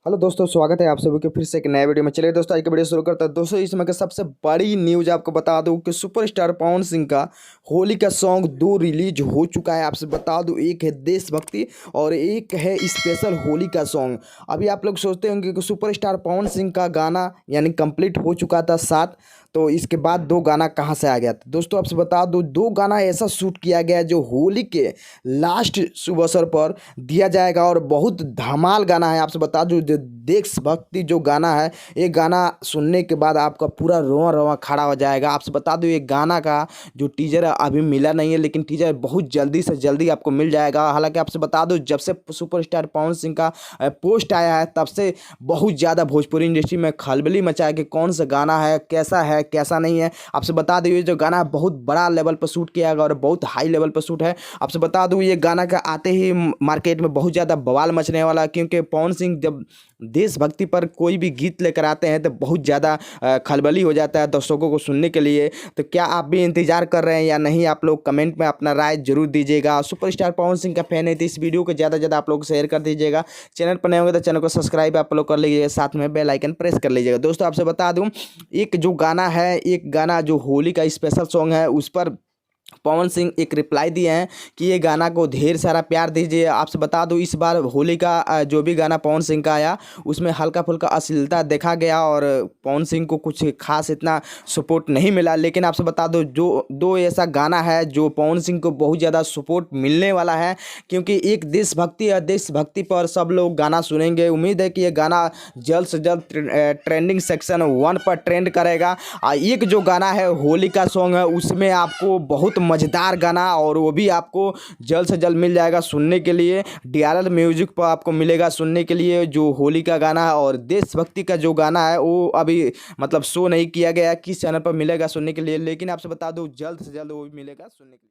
Hello दोस्तों, स्वागत है आप सभी के फिर से एक नए वीडियो में। चलिए दोस्तों, आज की वीडियो शुरू करते हैं। दोस्तों, इस समय का सबसे बड़ी न्यूज आपको बता दूं कि सुपरस्टार पवन सिंह का होली का सॉन्ग 2 रिलीज हो चुका है। आपसे बता दूं, एक है देशभक्ति और एक है स्पेशल होली का सॉन्ग। अभी आप लोग सोचते होंगे कि सुपरस्टार पवन सिंह का गाना यानी कंप्लीट हो चुका था 7, तो इसके बाद 2 गाना कहाँ से आ गया था। दोस्तों, आपसे बता दूं, 2 गाना ऐसा शूट किया गया है जो होली के लास्ट शुभ अवसर पर दिया जाएगा और बहुत धमाल गाना है। आपसे बता दूं, जो देशभक्ति जो गाना है, ये गाना सुनने के बाद आपका पूरा रोआ रोआ खड़ा हो जाएगा। आपसे बता दूं, ये गाना का जो टीजर अभी मिला नहीं है, लेकिन टीजर बहुत जल्दी से जल्दी आपको मिल जाएगा। हालांकि आपसे बता दूं, जब से सुपरस्टार पवन सिंह का पोस्ट आया है, तब से बहुत ज़्यादा भोजपुरी इंडस्ट्री में खलबली मचा है कि कौन सा गाना है, कैसा नहीं है। आपसे बता दूं, ये जो गाना है बहुत बड़ा लेवल पर शूट किया गया और बहुत हाई लेवल पर शूट है। आपसे बता दूं, ये गाना का आते ही मार्केट में बहुत ज़्यादा बवाल मचने वाला है, क्योंकि पवन सिंह जब देशभक्ति पर कोई भी गीत लेकर आते हैं तो बहुत ज़्यादा खलबली हो जाता है दर्शकों को सुनने के लिए। तो क्या आप भी इंतज़ार कर रहे हैं या नहीं? आप लोग कमेंट में अपना राय जरूर दीजिएगा। सुपरस्टार पवन सिंह का फैन है तो इस वीडियो को ज़्यादा से ज़्यादा आप लोग शेयर कर दीजिएगा। चैनल पर नए होंगे तो चैनल को सब्सक्राइब आप लोग कर लीजिएगा, साथ में बेल आइकन प्रेस कर लीजिएगा। दोस्तों, आपसे बता दूं, एक जो गाना है, एक गाना जो होली का स्पेशल सॉन्ग है, उस पर पवन सिंह एक रिप्लाई दिए हैं कि ये गाना को ढेर सारा प्यार दीजिए। आपसे बता दूं, इस बार होली का जो भी गाना पवन सिंह का आया, उसमें हल्का फुल्का अश्लीलता देखा गया और पवन सिंह को कुछ खास इतना सपोर्ट नहीं मिला। लेकिन आपसे बता दो, जो दो ऐसा गाना है जो पवन सिंह को बहुत ज़्यादा सपोर्ट मिलने वाला है, क्योंकि एक देशभक्ति है, देशभक्ति पर सब लोग गाना सुनेंगे। उम्मीद है कि ये गाना जल्द से जल्द ट्रेंडिंग सेक्शन 1 पर ट्रेंड करेगा। एक जो गाना है होली का सॉन्ग है, उसमें आपको बहुत मज़ेदार गाना और वो भी आपको जल्द से जल्द मिल जाएगा सुनने के लिए। DRL म्यूजिक पर आपको मिलेगा सुनने के लिए जो होली का गाना है। और देशभक्ति का जो गाना है वो अभी मतलब शो नहीं किया गया किस चैनल पर मिलेगा सुनने के लिए, लेकिन आपसे बता दूं जल्द से जल्द वो भी मिलेगा सुनने के लिए।